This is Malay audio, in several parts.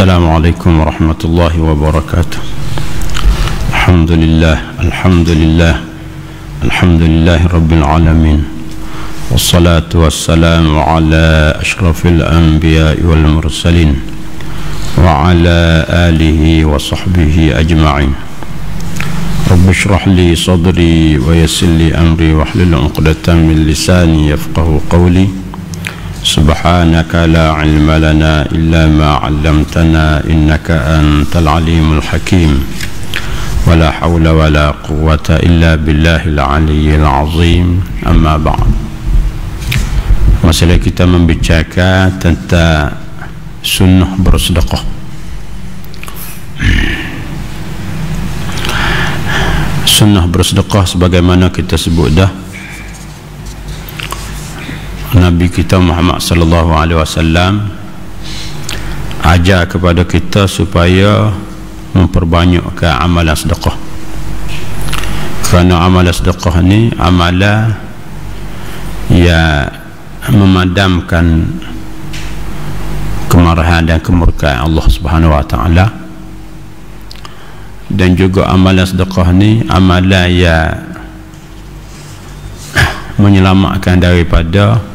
Assalamualaikum warahmatullahi wabarakatuh. Alhamdulillah rabbil alamin. Wassalatu wassalamu ala ashrafil anbiya'i wal mursalin wa ala alihi wa sahbihi ajma'in. Rabbi shrah li sadri wa yassir li amri wahlul 'uqdatam min lisani yafqahu qawli. Subhanaka la ilma lana illa ma 'allamtana innaka antal alimul hakim. Wala hawla wala quwwata illa billahil aliyyil azim. Amma ba'd. Masalah kita membicarakan tentang sunnah bersedekah. Sunnah bersedekah sebagaimana kita sebut dah, Nabi kita Muhammad sallallahu alaihi wasallam ajar kepada kita supaya memperbanyakkan amalan sedekah. Kerana amalan sedekah ni amalan yang memadamkan kemarahan dan kemurkaan Allah Subhanahu wa taala. Dan juga amalan sedekah ni amalan yang menyelamatkan daripada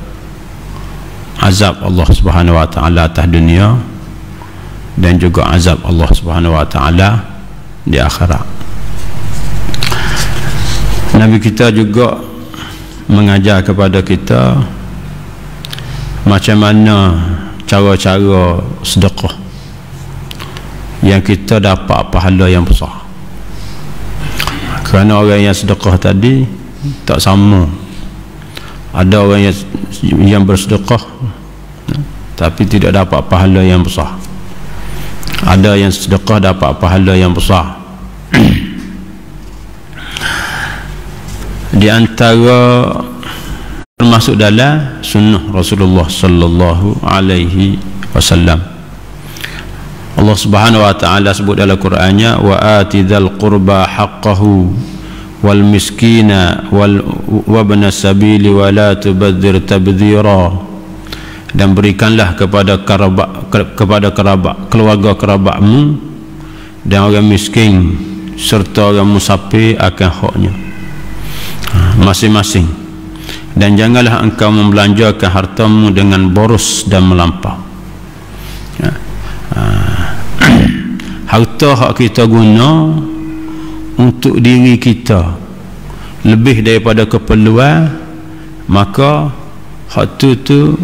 azab Allah Subhanahu wa taala atas dunia dan juga azab Allah Subhanahu wa taala di akhirat. Nabi kita juga mengajar kepada kita macam mana cara-cara sedekah yang kita dapat pahala yang besar. Kerana orang yang sedekah tadi tak sama. Ada orang yang bersedekah tapi tidak dapat pahala yang besar. Ada yang sedekah dapat pahala yang besar. Di antara termasuk dalam sunnah Rasulullah sallallahu alaihi wasallam, Allah Subhanahu wa taala sebut dalam Qur'annya, wa atidzal qurba haqqahu wal miskina wa ibn sabili wa la tubadzir tabdzira. Dan berikanlah kepada kerabat keluarga kerabatmu dan orang miskin serta orang musafir akan haknya masing-masing, dan janganlah engkau membelanjakan hartamu dengan boros dan melampau. Harta hak kita guna untuk diri kita lebih daripada keperluan, maka hak tu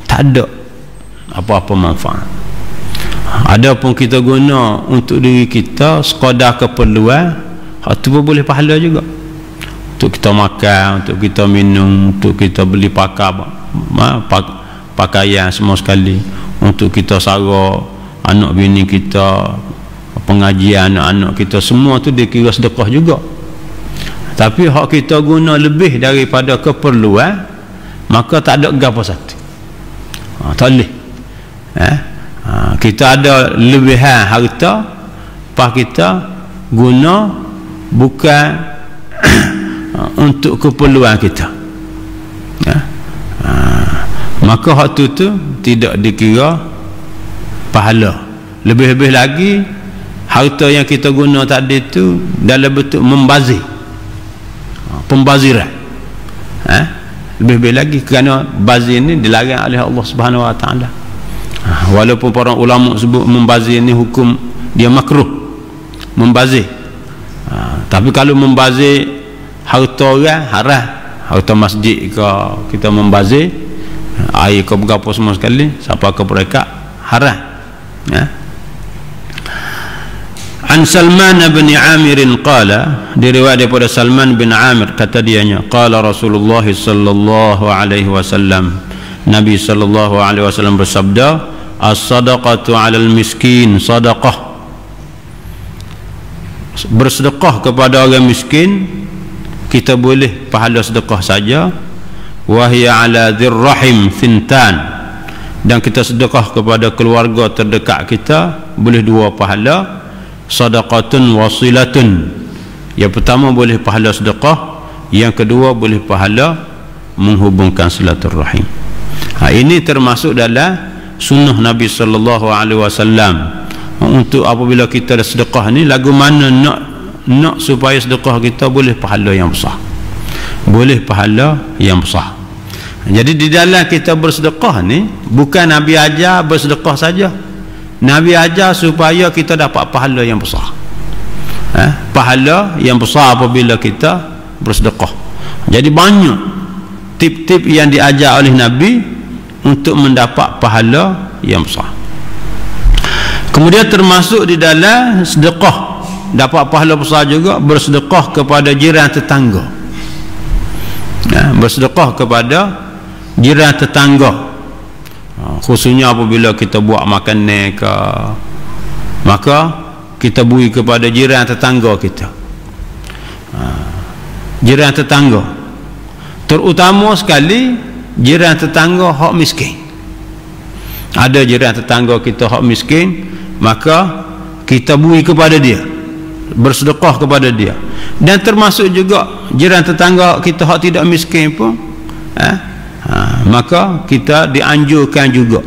tak ada apa-apa manfaat. Adapun kita guna untuk diri kita sekadar keperluan, hak tu pun boleh pahala juga. Untuk kita makan, untuk kita minum, untuk kita beli pakaian semua sekali, untuk kita sara anak bini kita, pengajian anak-anak kita, semua tu dikira sedekah juga. Tapi hak kita guna lebih daripada keperluan, maka tak ada gapo satu. Tak boleh. Kita ada lebihan harta, pas kita guna bukan untuk keperluan kita, maka hak tu tidak dikira pahala. Lebih-lebih lagi harta yang kita guna tadi tu dalam bentuk membazir, pembaziran, lebih-lebih lagi kerana bazir ni dilarang oleh Allah Subhanahu wa taala. Walaupun para ulama sebut membazir ni hukum dia makruh membazir, tapi kalau membazir harta orang haram, harta masjid ke kita membazir, air ke berapa semua sekali, siapa ke mereka haram. An Salman bin Amir qala, diriwayat daripada Salman bin Amir kata dianya, qala Rasulullah sallallahu alaihi wasallam, Nabi sallallahu alaihi wasallam bersabda, as-sadaqatu 'alal miskin sadaqah. Bersedekah kepada orang miskin kita boleh pahala sedekah saja. Wa hiya 'ala dzir rahim thintan, dan kita sedekah kepada keluarga terdekat kita boleh dua pahala. Sadaqatun wasilatun, yang pertama boleh pahala sedekah, yang kedua boleh pahala menghubungkan silaturahim. Ini termasuk dalam sunnah Nabi sallallahu alaihi wasallam untuk apabila kita ada sedekah ni, lagu mana nak supaya sedekah kita boleh pahala yang besar, boleh pahala yang besar. Jadi di dalam kita bersedekah ni, bukan Nabi ajar bersedekah saja, Nabi ajar supaya kita dapat pahala yang besar, pahala yang besar apabila kita bersedekah. Jadi banyak tip-tip yang diajar oleh Nabi untuk mendapat pahala yang besar. Kemudian termasuk di dalam sedekah dapat pahala besar juga bersedekah kepada jiran tetangga, bersedekah kepada jiran tetangga, khususnya apabila kita buat makanan ke, maka kita beri kepada jiran tetangga kita, jiran tetangga, terutama sekali jiran tetangga hak miskin. Ada jiran tetangga kita hak miskin, maka kita beri kepada dia, bersedekah kepada dia. Dan termasuk juga jiran tetangga kita hak tidak miskin pun, maka kita dianjurkan juga.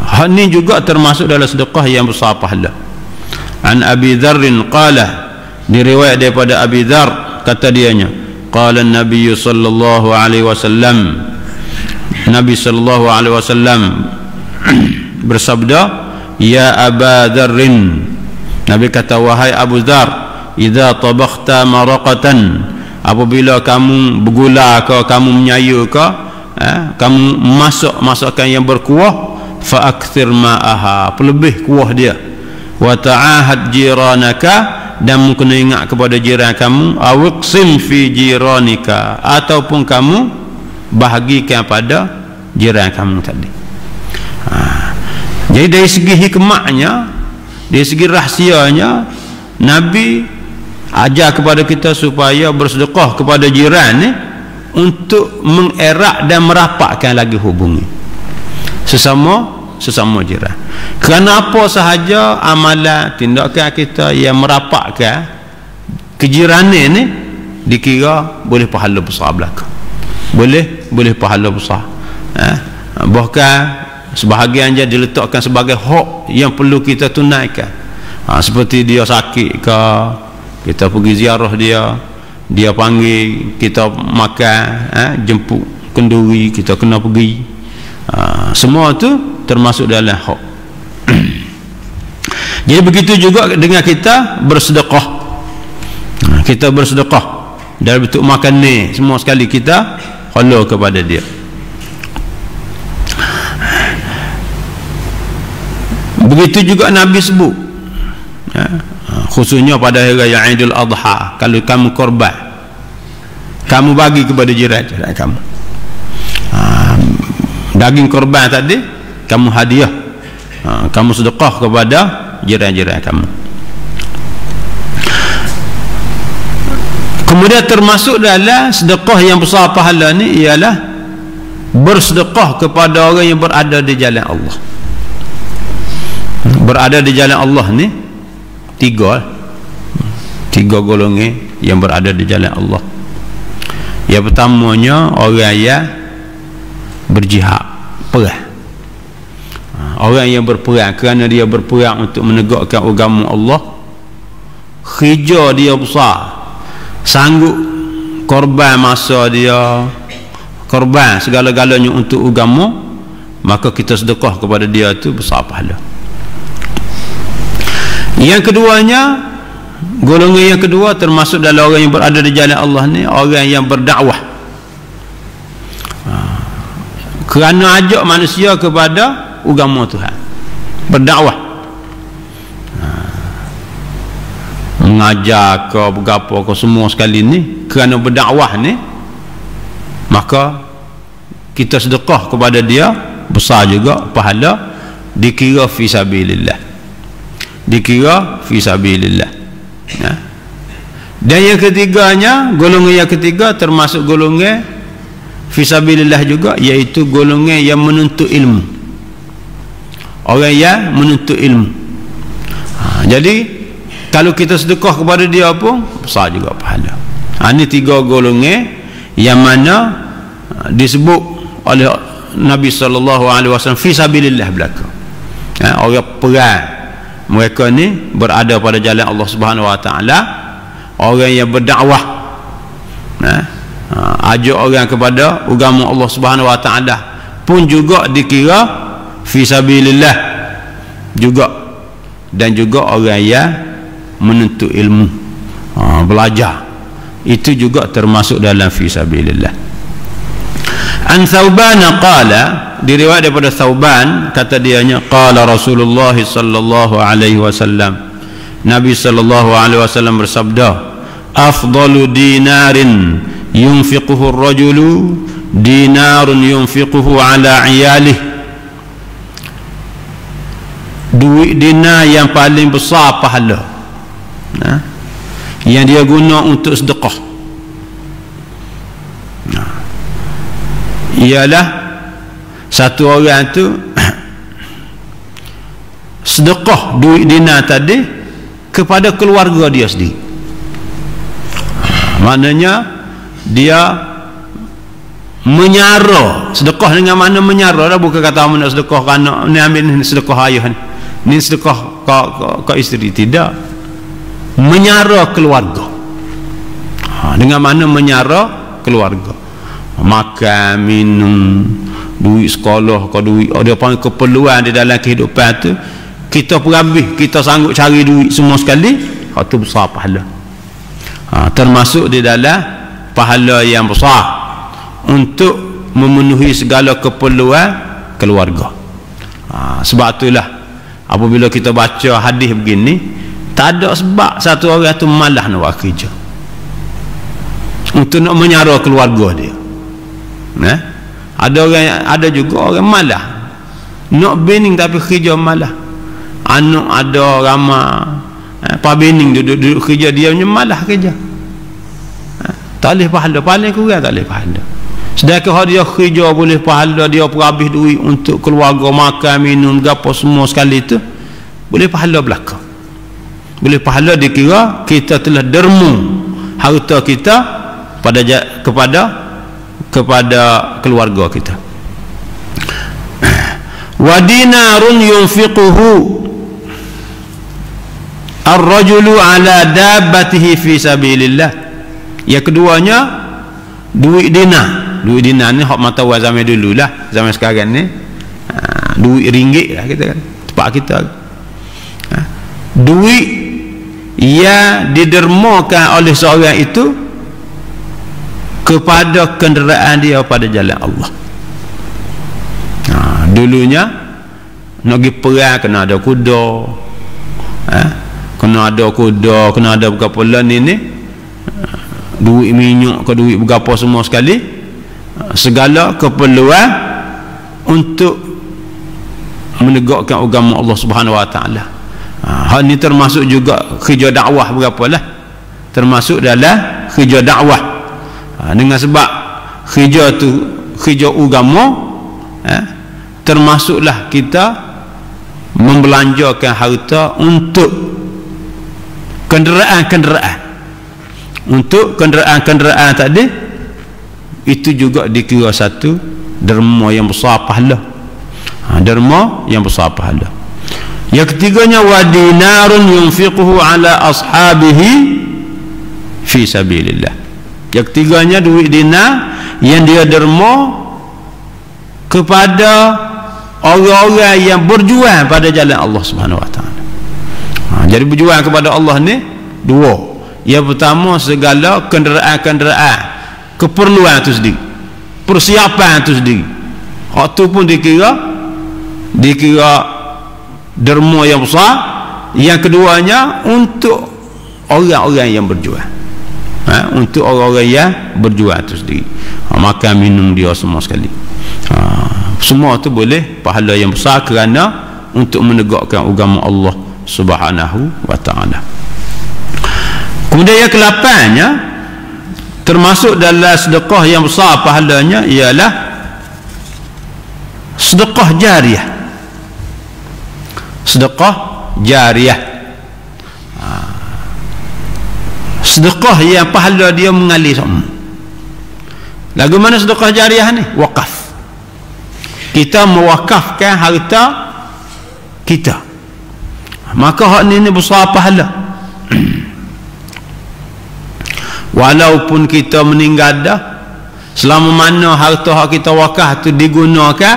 Hal ni juga termasuk dalam sedekah yang besar pahala. An Abi Dzarrin qala, diriwayat daripada Abi Dzar, kata dianya, qala an-nabiy sallallahu alaihi wasallam, Nabi sallallahu alaihi wasallam bersabda, ya Aba Dzarrin, Nabi kata, wahai Abu Dzar, idza tabakhta maraqatan, apabila kamu bergula ke, kamu menyayu ke, kamu masukkan yang berkuah, fa akthir ma'aha, pelebih kuah dia, wa ta'ahad jiranaka, dan kena ingat kepada jiran kamu, awiqsim fi jiranika, ataupun kamu bahagikan pada jiran kamu tadi. Jadi dari segi hikmahnya, dari segi rahsianya, Nabi ajar kepada kita supaya bersedekah kepada jiran ni untuk mengerat dan merapatkan lagi hubungan sesama jiran. Kerana apa sahaja amalan tindakan kita yang merapatkan kejiranan ni dikira boleh pahala besar belaka, boleh pahala besar. Bahkan sebahagian dia diletakkan sebagai hak yang perlu kita tunaikan. Seperti dia sakit ke, kita pergi ziarah dia panggil kita makan, jemput kenduri, kita kena pergi. Semua tu termasuk dalam hak. Jadi begitu juga dengan kita bersedekah. Kita bersedekah dalam bentuk makan ni, semua sekali kita follow kepada dia. Begitu juga Nabi sebut, khususnya pada hari raya Aidil Adha, kalau kamu korban, kamu bagi kepada jiran kamu. Daging korban tadi kamu hadiah, kamu sedekah kepada jiran-jiran kamu. Kemudian termasuk dalam sedekah yang besar pahala ni ialah bersedekah kepada orang yang berada di jalan Allah. Berada di jalan Allah ni tiga golongan yang berada di jalan Allah. Yang pertamanya orang yang berjihad, perang. Orang yang berperang kerana dia berperang untuk menegakkan agama Allah, kerja dia besar, sanggup korban masa dia, korban segala-galanya untuk agama, maka kita sedekah kepada dia tu besar pahala. Yang keduanya, golongan yang kedua termasuk dalam orang yang berada di jalan Allah ni, orang yang berdakwah, kerana ajak manusia kepada agama Tuhan, berdakwah, mengajar ke berapa ke semua sekali ni, kerana berdakwah ni, maka kita sedekah kepada dia besar juga pahala, dikira fi sabilillah, dikira fi sabilillah. Dan yang ketiganya, golongan yang ketiga termasuk golongan fi sabilillah juga, iaitu golongan yang menuntut ilmu, orang yang menuntut ilmu. Jadi kalau kita sedekah kepada dia pun besar juga pahala. Ini tiga golongan yang mana disebut oleh Nabi SAW fi sabilillah belaka. Orang perang mereka ni berada pada jalan Allah Subhanahu Wa Taala, orang yang berdakwah, ajak orang kepada agama Allah Subhanahu Wa Taala pun juga dikira fi sabilillah juga. Dan juga orang yang menuntut ilmu, belajar, itu juga termasuk dalam fi sabilillah. An Thauban qala, diriwayat daripada Thauban, kata dianya, qala Rasulullah sallallahu alaihi wasallam, Nabi sallallahu alaihi wasallam bersabda, afdalu dinarin yunfiquhu ar-rajulu dinarun yunfiquhu ala iyalihi. Duit dinar yang paling besar pahala, yang dia guna untuk sedekah, ialah satu orang tu sedekah duit dinar tadi kepada keluarga dia sendiri. Maknanya dia menyara. Sedekah dengan mana menyara dah, bukan kata nak sedekah kerana ni ambil ni sedekah ayah ni sedekah ke isteri, tidak. Menyara keluarga. Dengan mana menyara keluarga? Makan, minum, duit sekolah, duit dia panggil keperluan di dalam kehidupan tu, kita perhabis, kita sanggup cari duit semua sekali, itu besar pahala. Termasuk di dalam pahala yang besar untuk memenuhi segala keperluan keluarga. Sebab itulah apabila kita baca hadis begini, tak ada sebab satu orang tu malas nak buat kerja untuk nak menyara keluarga dia. Ada juga orang malas nak bening tapi kerja malas. Anak ada ramai, pak bening duduk kerja, dia punya malas kerja. Tak boleh pahala, paling kurang tak boleh pahala. Sedangkan dia kerja boleh pahala, dia perhabis duit untuk keluarga, makan, minum, gapo semua sekali tu, boleh pahala belaka. Boleh pahala dikira kita telah derma harta kita kepada keluarga kita. Wa dinarun yunfiquhu ar-rajulu ala dabbatihi fi sabilillah. Yang keduanya duit dinar. Duit dinar ni hak mata wang zaman dulu lah, zaman sekarang ni duit ringgit lah kita kan, tempat kita. Duit yang didermakan oleh seorang itu kepada kenderaan dia pada jalan Allah. Dulunya nak pergi perang kena ada kuda, kena ada kuda, kena ada berapa lan ini, duit minyak ke duit berapa semua sekali, segala keperluan untuk menegakkan agama Allah Subhanahu Wa Taala. Hal ni termasuk juga kerja dakwah berapalah, termasuk dalam kerja dakwah. Dengan sebab kerja tu kerja agama, termasuklah kita membelanjakan harta untuk kenderaan-kenderaan. Untuk kenderaan-kenderaan tadi, itu juga dikira satu derma yang besar pahala. Derma yang besar pahala. Yang ketiganya, wa dinarun yunfiquhu ala ashabihi fi sabilillah. Yang ketiganya duit dinar yang dia derma kepada orang-orang yang berjuang pada jalan Allah Subhanahu Wa Taala. Jadi berjuang kepada Allah ni dua. Yang pertama, segala kenderaan-kenderaan, keperluan itu sendiri, persiapan itu sendiri, itu pun dikira derma yang besar. Yang keduanya untuk orang-orang yang berjuang, untuk orang-orang yang berjuang itu sendiri, makan minum dia semua sekali, semua itu boleh pahala yang besar kerana untuk menegakkan agama Allah Subhanahu Wa Taala. Kemudian yang ke-8-nya, termasuk dalam sedekah yang besar pahalanya, ialah sedekah jariah. Sedekah jariah, sedekah yang pahala dia mengalir sama. Lagu mana sedekah jariah ni? Wakaf. kita mewakafkan harta kita, maka hak ni besar pahala. Walaupun kita meninggal dah, selama mana harta hak kita wakaf tu digunakan,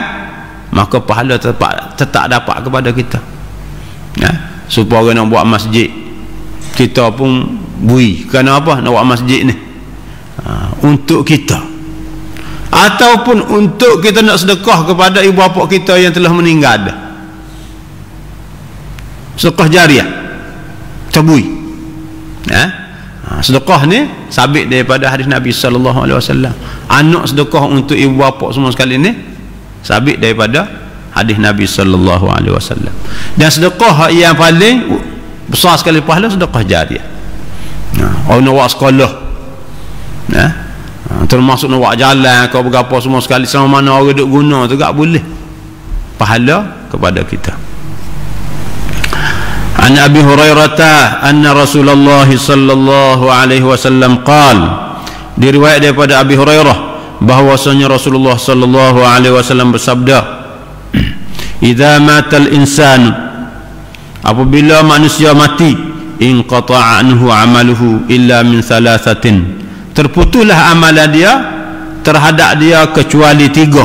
maka pahala tetap dapat kepada kita. Supaya orang nak buat masjid, kita pun bui. Kerana apa? Nak buat masjid ni untuk kita, ataupun untuk kita nak sedekah kepada ibu bapa kita yang telah meninggal dah. Sedekah jariah tabui. Sedekah ni sabit daripada hadis Nabi sallallahu alaihi wasallam. Anak sedekah untuk ibu bapa semua sekali ni sabit daripada hadis Nabi sallallahu alaihi wasallam. Dan sedekah yang paling besar sekali pahala sedekah jariah. Orang nak buat sekolah, termasuk nak buat jalan kau berapa semua sekali, selama mana orang duk guna tu tak boleh pahala kepada kita. An Abi Hurairah anna Rasulullah sallallahu alaihi wasallam qala, diriwayat daripada Abi Hurairah bahwasanya Rasulullah sallallahu alaihi wasallam bersabda, idza matal insanu, apabila manusia mati, inqata'a anhu amaluhu illa min thalathatin, terputuslah amalan dia terhadap dia kecuali tiga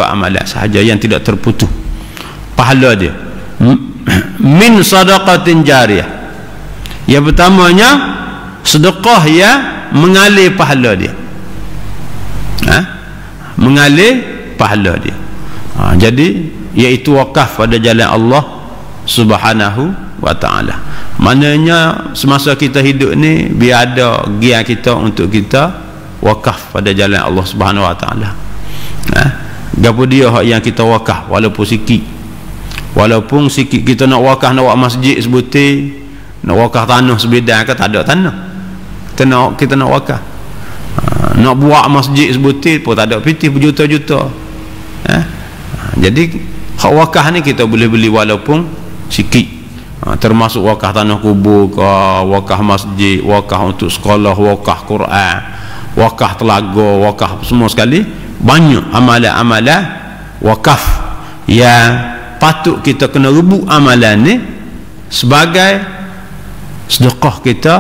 amalan sahaja yang tidak terputus pahala dia. Min sadaqatin jariyah, yang pertamanya sedekah yang mengalir pahala dia, mengalir pahala dia. Jadi iaitu wakaf pada jalan Allah Subhanahu wa ta'ala. Maknanya semasa kita hidup ni, biar ada gian kita untuk kita wakaf pada jalan Allah Subhanahu wa ta'ala. Gapo dia hak yang kita wakaf, walaupun sikit kita nak wakaf, nak buat masjid sebutir, nak wakaf tanah sebidang ke, tak ada tanah kita nak wakaf. Nak buat masjid sebutir pun tak ada piti berjuta-juta. Jadi hak wakaf ni kita boleh beli walaupun sikit, termasuk wakaf tanah kubur ke, wakaf masjid, wakaf untuk sekolah, wakaf Quran, wakaf telaga, wakaf semua sekali. Banyak amalan-amalan wakaf yang patut kita kena rebut amalan ni sebagai sedekah kita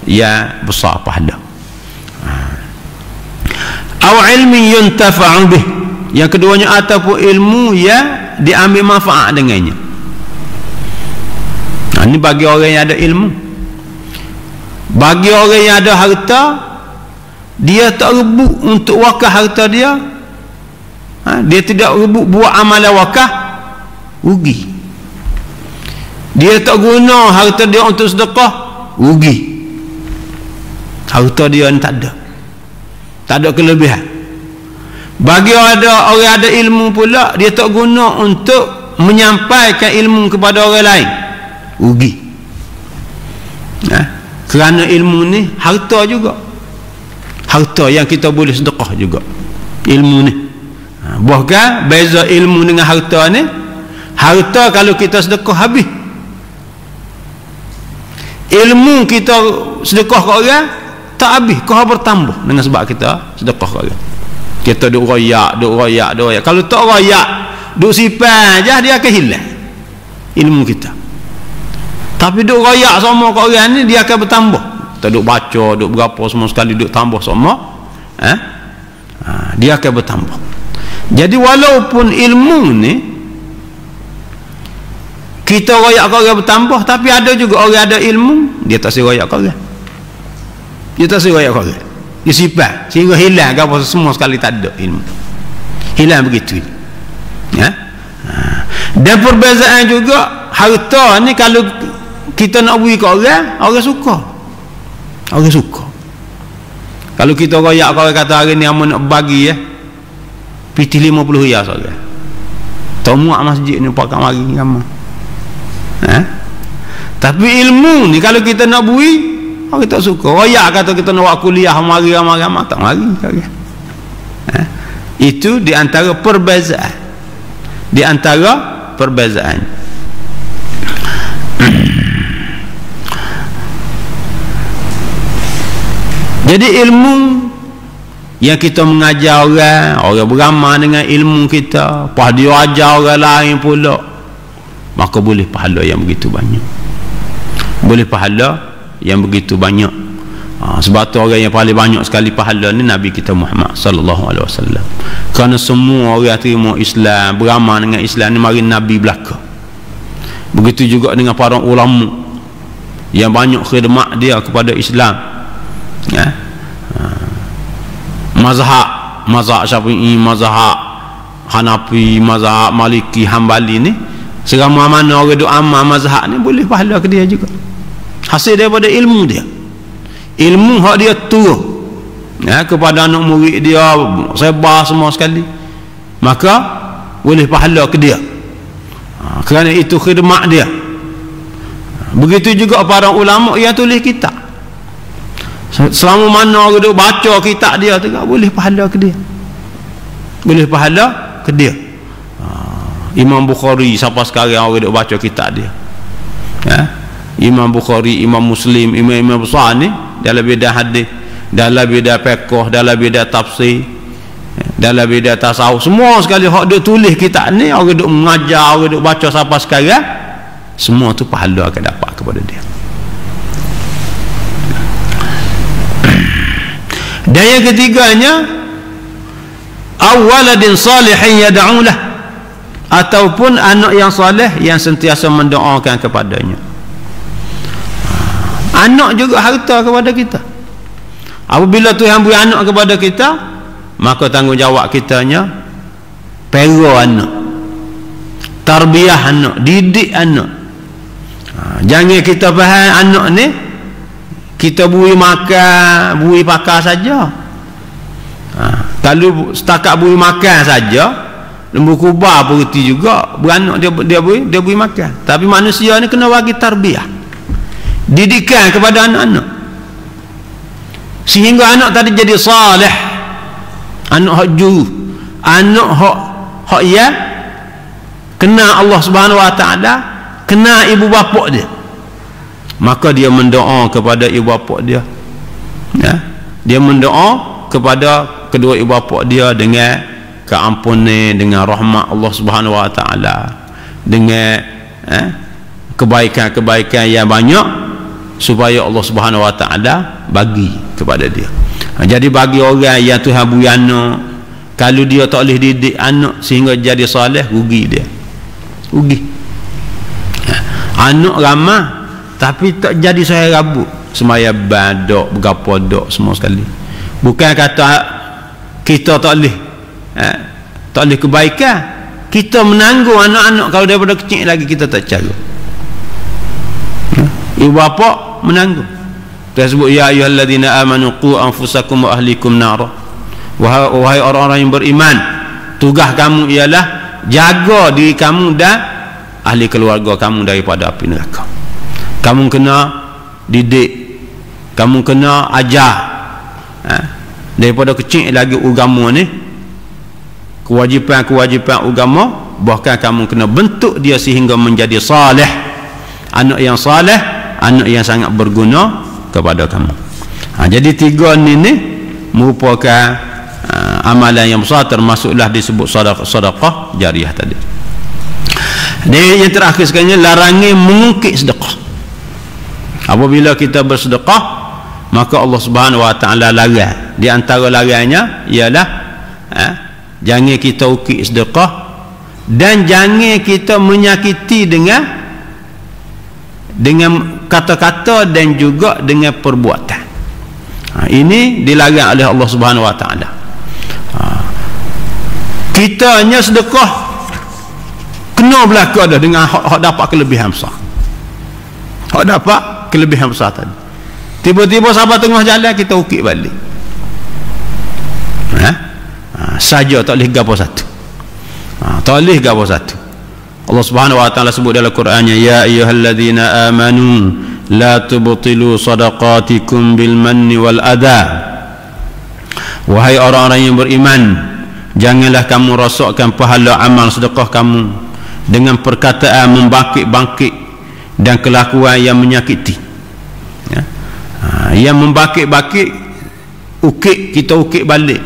yang besar pahala. Aw ilmi yuntafa'u bih, yang keduanya ataupun ilmu yang diambil manfaat dengannya. Ini bagi orang yang ada ilmu. Bagi orang yang ada harta, dia tak rebut untuk wakaf harta dia, dia tidak rebut buat amalan wakaf, rugi. Dia tak guna harta dia untuk sedekah, rugi. Harta dia ni tak ada kelebihan. Bagi orang ada ilmu pula, dia tak guna untuk menyampaikan ilmu kepada orang lain, rugi. Kerana ilmu ni harta juga, harta yang kita boleh sedekah juga ilmu ni. Bahkan beza ilmu dengan harta ni, harta kalau kita sedekah habis, ilmu kita sedekah ke orang tak habis, kau bertambah dengan sebab kita sedekah ke orang. Kita duk royak. Kalau tak royak, duk simpan aja, dia akan hilang ilmu kita. Tapi duk royak sama ke orang ni, dia akan bertambah. Kita duk baca, duk berapa semua sekali, duk tambah sama, dia akan bertambah. Jadi walaupun ilmu ni kita royak ke orang bertambah, tapi ada juga orang ada ilmu, dia tak royak ke orang. Dia tak royak ke orang, dia simpan sehingga hilang apa semua sekali, tak ada ilmu, hilang begitu. Dan perbezaan juga harta ni, kalau kita nak beri ke orang suka. Kalau kita royak ke orang, kata hari ni amun nak bagi piti 50 riyal saja, tak muat masjid ni pakai mari ramai. Tapi ilmu ni kalau kita nak beri, orang tak suka. Royak kata kita nak buat kuliah mari tak mari. Itu di antara perbezaan, Jadi ilmu Yang kita mengajar orang beramal dengan ilmu kita, lepas dia ajar orang lain pula, maka boleh pahala yang begitu banyak. Boleh pahala yang begitu banyak. Sebab tu orang yang paling banyak sekali pahala ni Nabi kita Muhammad sallallahu alaihi wasallam. Kerana semua orang terima Islam, beramal dengan Islam ni mari Nabi belaka. Begitu juga dengan para ulama yang banyak khidmat dia kepada Islam. Mazhab Syafi'i, mazhab Hanafi, mazhab Maliki, Hambali ni, selama mana orang duk amal mazhab ni boleh pahala ke dia juga. Hasil daripada ilmu dia. Ilmu hak dia turun kepada anak murid dia, sebar semua sekali, maka boleh pahala ke dia. Kerana itu khidmat dia. Begitu juga para ulama yang tulis kitab. Selama mana orang duk baca kitab dia tu, boleh pahala ke dia. Boleh pahala ke dia. Imam Bukhari sampai sekarang orang duk baca kitab dia. Imam Bukhari, Imam Muslim, imam-imam besar ni dalam bidang hadis, dalam bidang fiqh, dalam bidang tafsir, dalam bidang tasawuf, semua sekali hak duk tulis kitab ni, orang duk mengajar, orang duk baca sampai sekarang, semua tu pahala akan dapat kepada dia. Dan yang ketiganya, awaladin salihin yad'ulah, ataupun anak yang soleh yang sentiasa mendoakan kepadanya. Anak juga harta kepada kita. Apabila Tuhan beri anak kepada kita, maka tanggungjawab kitanya pera anak, tarbiyah anak, didik anak. Jangan kita faham anak ni kita beri makan, beri pakai saja. Kalau setakat beri makan saja, lembu kubah bererti juga beranak dia beri makan. Tapi manusia ni kena bagi tarbiyah, didikan kepada anak-anak, sehingga anak tadi jadi salih, anak hak juru, anak hak ya kena Allah Subhanahu Wa Taala, kena ibu bapa dia, maka dia mendoa kepada ibu bapa dia, dia mendoa kepada kedua ibu bapa dia dengan keampunan, dengan rahmat Allah Subhanahu Wa Taala, dengan kebaikan-kebaikan yang banyak, supaya Allah Subhanahu Wa Taala bagi kepada dia. Jadi bagi orang yang Tuhan beri anak, kalau dia tak boleh didik anak sehingga jadi soleh, rugi dia, rugi. Anak ramah tapi tak jadi saya rabuk, semaya badok berapa dok semua sekali. Bukan kata kita tak boleh tak boleh kebaikan, kita menanggung anak-anak kalau daripada kecil lagi kita tak cara. Ibu bapa menanggung. Dia sebut ya ayyuhalladzina amanu qu anfusakum wa ahlikum nar. Wahai orang-orang yang beriman, tugas kamu ialah jaga diri kamu dan ahli keluarga kamu daripada api neraka. Kamu kena didik, kamu kena ajar, daripada kecil lagi agama ni, kewajipan-kewajipan agama, bahkan kamu kena bentuk dia sehingga menjadi saleh, anak yang saleh, anak yang sangat berguna kepada kamu. Jadi tiga ni merupakan amalan yang besar, termasuklah disebut sedekah jariah tadi. Dan yang terakhir sekali, larangan mengukit sedekah. Apabila kita bersedekah, maka Allah Subhanahu Wa Taala larang. Di antara larangannya ialah jangan kita ukit sedekah, dan jangan kita menyakiti dengan kata-kata dan juga dengan perbuatan. Ini dilarang oleh Allah Subhanahu Wa Taala. Kita hanya sedekah kena berlaku dah dengan hak dapat kelebihan besar, hak dapat kelebihan besar tadi. Tiba-tiba sahabat tengah jalan kita ukit balik, saja tak boleh gapo satu, tak boleh gapo satu. Allah Subhanahu Wa Taala sebut dalam Qurannya, ya ayyuhalladzina amanu la tubtilu sadaqatikum bil manni wal adha. Wahai orang-orang yang beriman, janganlah kamu rosakkan pahala amal sedekah kamu dengan perkataan membangkit-bangkit dan kelakuan yang menyakiti. Yang membangkit-bangkit, ukit, kita ukit balik.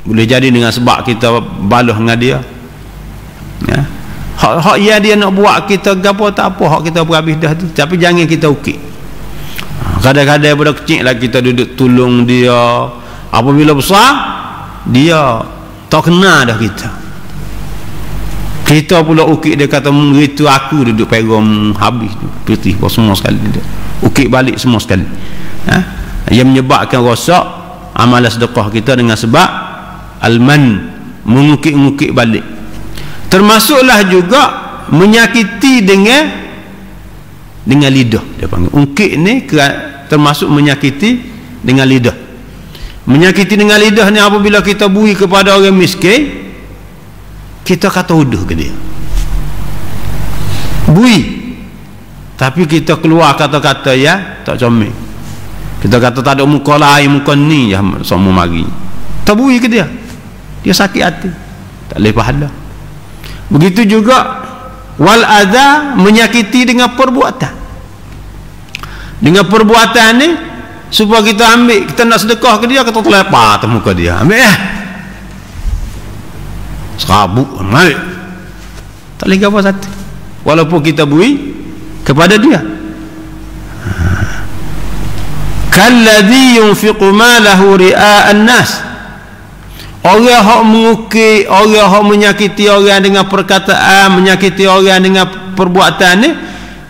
Boleh jadi dengan sebab kita balah dengan dia, ya. Hak yang dia nak buat kita gapo tak apa, hak kita berhabis dah tu, tapi jangan kita ukik. Kadang-kadang pada kecil lah kita duduk tolong dia, apabila besar dia tak kenal dah kita pula ukik dia, kata itu aku duduk pegang habis tu putih semua sekali dia ukik balik semua sekali, ha? Yang menyebabkan rosak amalan sedekah kita dengan sebab alman, mengukik-ngukik balik. Termasuklah juga menyakiti dengan lidah, dia panggil ungkit ni, termasuk menyakiti dengan lidah. Menyakiti dengan lidah ni apabila kita bui kepada orang miskin, kita kata uduh ke dia, bui, tapi kita keluar kata-kata ya tak comel, kita kata tak ada muka lain, muka ni ya semua mari, tak bui ke dia, dia sakit hati, tak boleh pahala. Begitu juga wal adha, menyakiti dengan perbuatan. Dengan perbuatan ni supaya kita ambil, kita nak sedekah ke dia, kita terlepas atas muka dia, ambil serabut, ambil, tak boleh apa satu, walaupun kita bui kepada dia. Kalladhi yunfiqu malahu ria'an nas, orang yang mengukir, orang yang menyakiti orang dengan perkataan, menyakiti orang dengan perbuatan ni,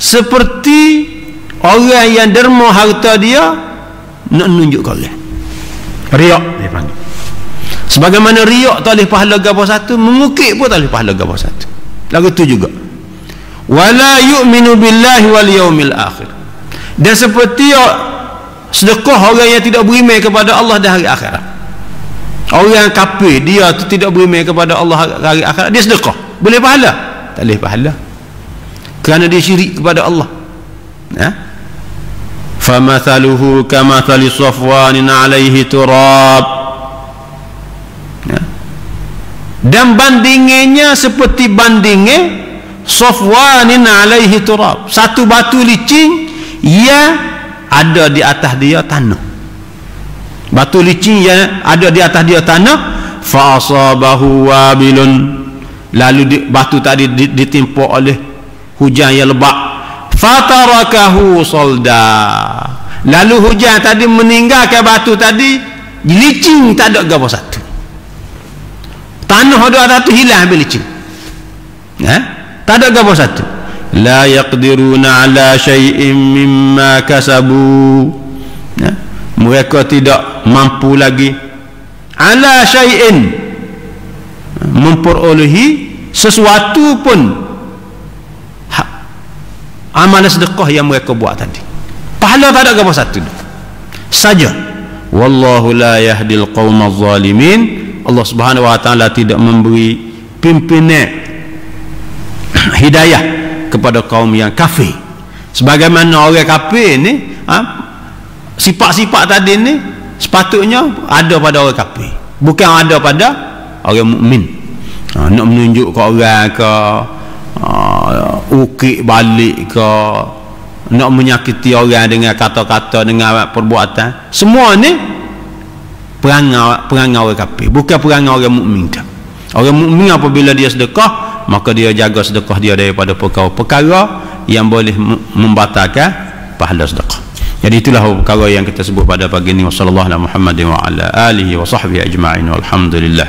seperti orang yang derma harta dia nak menunjuk ke orang. Riak dia panggil. Sebagaimana riak tak boleh pahala gapo satu, mengukir pun tak boleh pahala gapo satu. Lagu tu juga wala yu'minu billahi wal yaumil akhir, dan seperti sedekah orang yang tidak beriman kepada Allah dan hari akhirat. Orang kafir dia tu tidak beriman kepada Allah hari akhirat, dia sedekah boleh pahala? Tak boleh pahala, kerana dia syirik kepada Allah, ya. Famathaluhu kamathali safwanin alaihi turab, ya. Dan bandingannya seperti bandingnya safwanin alaihi turab, satu batu licin yang ada di atas dia tanah. Batu licin yang ada di atas dia tanah, fa asabahu wabilun, lalu batu tadi ditimpa oleh hujan yang lebat, fatarakahu solda, lalu hujan tadi meninggalkan batu tadi licin, tak ada apa satu, tanah ada atas tu hilang habis licin, tak ada apa satu. La yaqdiruna ala syai'in mimma kasabu, mereka tidak mampu lagi ala syai'in, memperolehi sesuatu pun amalan sedekah yang mereka buat tadi, pahala tak ada apa satu saja. Wallahu la yahdil qaumaz zalimin, Allah Subhanahu wa taala tidak memberi pimpinan hidayah kepada kaum yang kafir. Sebagaimana orang kafir ni, sifat-sifat tadi ni sepatutnya ada pada orang kafir, bukan ada pada orang mukmin. Nak menunjuk ke orang ke, ukik balik ke, nak menyakiti orang dengan kata-kata, dengan perbuatan, semua ni perangai orang kafir, bukan perangai orang mukmin. Orang mukmin apabila dia sedekah, maka dia jaga sedekah dia daripada perkara-perkara yang boleh membatalkan pahala sedekah. Jadi itulah perkara yang kita sebut pada pagi ini. Wassallallahu ala Muhammadin wa ala alihi wa sahbihi ajma'in, walhamdulillah.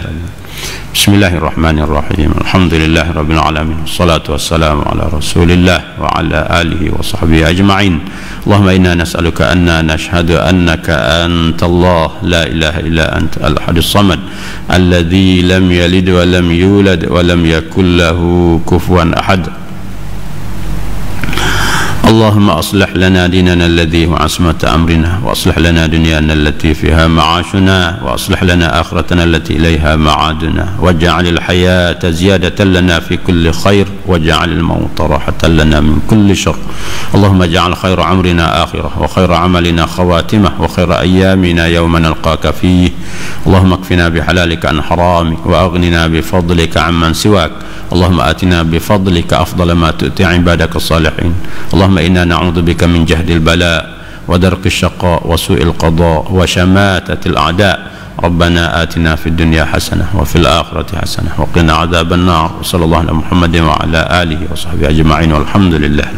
Bismillahirrahmanirrahim. Alhamdulillahi rabbil alamin. Wassalatu wassalamu ala Rasulillah wa ala alihi wa sahbihi ajma'in. Allahumma inna nas'aluka anna nashhadu annaka antallah la ilaha illa anta al-ahadus samad alladhi lam yalid wa lam yulad wa lam yakul lahu kufuwan ahad. اللهم أصلح لنا ديننا الذي هو عصمة أمرنا، وأصلح لنا دنيانا التي فيها معاشنا، وأصلح لنا آخرتنا التي إليها معادنا، واجعل الحياة زيادة لنا في كل خير، واجعل الموت راحة لنا من كل شر. اللهم اجعل خير عمرنا آخرة، وخير عملنا خواتمة، وخير أيامنا يوم نلقاك فيه. اللهم اكفنا بحلالك عن حرامك، وأغننا بفضلك عمن سواك. اللهم آتنا بفضلك أفضل ما تؤتي عبادك الصالحين. اللهم إنا نعوذ بك من جهد البلاء ودرك الشقاء وسوء القضاء وشماتة الأعداء. ربنا آتنا في الدنيا حسنة وفي الآخرة حسنة وقنا عذاب النار. وصلى الله على محمد وعلى آله وصحبه أجمعين والحمد لله.